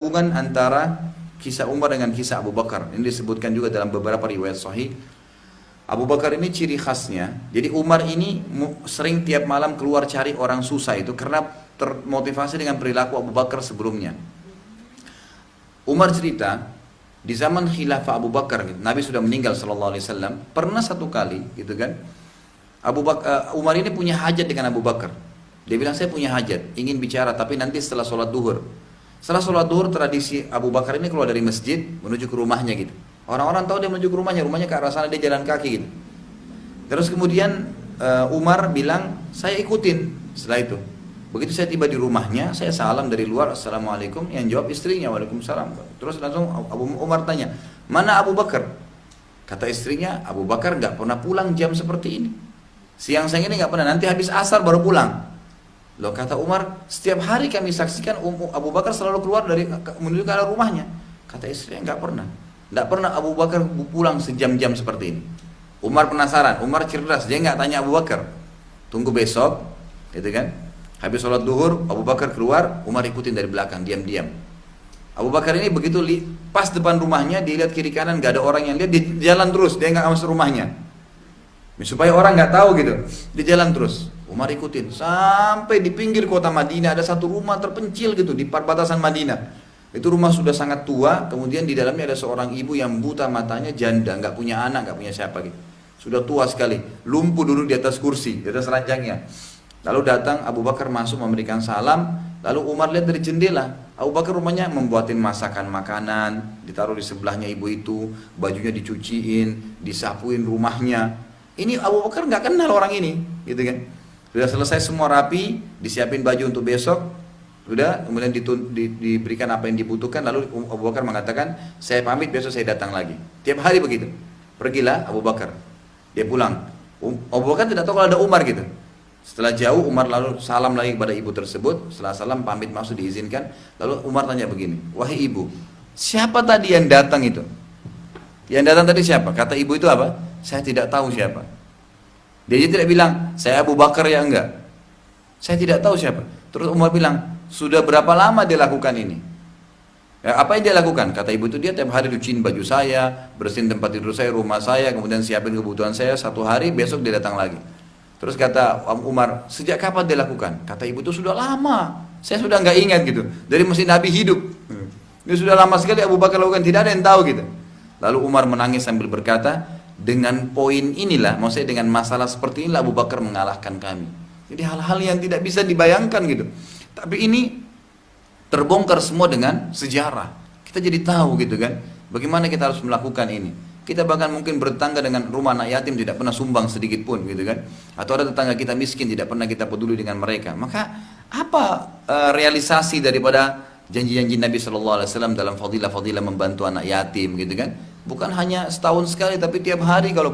Hubungan antara kisah Umar dengan kisah Abu Bakar ini disebutkan juga dalam beberapa riwayat sahih. Abu Bakar ini ciri khasnya, jadi Umar ini sering tiap malam keluar cari orang susah itu karena termotivasi dengan perilaku Abu Bakar sebelumnya. Umar cerita di zaman khilafah Abu Bakar, Nabi sudah meninggal sallallahu alaihi wasallam, pernah satu kali gitu kan, Umar ini punya hajat dengan Abu Bakar. Dia bilang, saya punya hajat, ingin bicara tapi nanti setelah sholat duhur. Setelah sholat duhur, tradisi Abu Bakar ini keluar dari masjid menuju ke rumahnya gitu. Orang-orang tahu dia menuju ke rumahnya ke arah sana, dia jalan kaki gitu. Terus kemudian Umar bilang, saya ikutin. Setelah itu, begitu saya tiba di rumahnya, saya salam dari luar, assalamualaikum. Yang jawab istrinya, waalaikumsalam. Terus langsung Umar tanya, mana Abu Bakar? Kata istrinya, Abu Bakar nggak pernah pulang jam seperti ini. Siang-siang ini nggak pernah, nanti habis asar baru pulang. Loh, kata Umar, setiap hari kami saksikan Abu Bakar selalu keluar menuju ke arah rumahnya. Kata istrinya, nggak pernah Abu Bakar pulang sejam-jam seperti ini. Umar penasaran, Umar cerdas, dia nggak tanya Abu Bakar. Tunggu besok, gitu kan? Habis sholat duhur, Abu Bakar keluar, Umar ikutin dari belakang, diam-diam. Abu Bakar ini begitu pas depan rumahnya, dia lihat kiri kanan nggak ada orang yang lihat, dia jalan terus, dia nggak masuk rumahnya. Supaya orang nggak tahu gitu, dia jalan terus. Umar ikutin sampai di pinggir kota Madinah, ada satu rumah terpencil gitu di perbatasan Madinah. Itu rumah sudah sangat tua, kemudian di dalamnya ada seorang ibu yang buta matanya, janda, nggak punya anak, nggak punya siapa gitu. Sudah tua sekali, lumpuh duduk di atas kursi, di atas ranjangnya. Lalu datang Abu Bakar masuk memberikan salam, lalu Umar lihat dari jendela. Abu Bakar rumahnya membuatin masakan makanan, ditaruh di sebelahnya ibu itu, bajunya dicuciin, disapuin rumahnya. Ini Abu Bakar nggak kenal orang ini, gitu kan? Sudah selesai semua rapi, disiapin baju untuk besok, sudah kemudian diberikan apa yang dibutuhkan, lalu Abu Bakar mengatakan, saya pamit, besok saya datang lagi. Tiap hari begitu. Pergilah Abu Bakar, dia pulang. Abu Bakar tidak tahu kalau ada Umar gitu. Setelah jauh, Umar lalu salam lagi kepada ibu tersebut. Setelah salam pamit masuk diizinkan, lalu Umar tanya begini, wahai ibu, siapa tadi yang datang itu? Yang datang tadi siapa? Kata ibu itu apa? Saya tidak tahu siapa. Dia tidak bilang, saya Abu Bakar ya, enggak. Saya tidak tahu siapa. Terus Umar bilang, sudah berapa lama dia lakukan ini? Ya, apa yang dia lakukan? Kata ibu itu, dia tiap hari cuciin baju saya, bersihin tempat tidur saya, rumah saya, kemudian siapin kebutuhan saya, satu hari, besok dia datang lagi. Terus kata Umar, sejak kapan dia lakukan? Kata ibu itu, sudah lama. Saya sudah nggak ingat gitu. Dari mesin Nabi hidup. Ini sudah lama sekali Abu Bakar lakukan, tidak ada yang tahu gitu. Lalu Umar menangis sambil berkata, dengan poin inilah, maksudnya dengan masalah seperti inilah Abu Bakar mengalahkan kami. Jadi hal-hal yang tidak bisa dibayangkan gitu. Tapi ini terbongkar semua dengan sejarah. Kita jadi tahu gitu kan, bagaimana kita harus melakukan ini. Kita bahkan mungkin bertetangga dengan rumah anak yatim, tidak pernah sumbang sedikit pun gitu kan. Atau ada tetangga kita miskin, tidak pernah kita peduli dengan mereka. Maka apa realisasi daripada janji-janji Nabi SAW dalam fadilah-fadilah membantu anak yatim gitu kan? Bukan hanya setahun sekali, tapi tiap hari kalau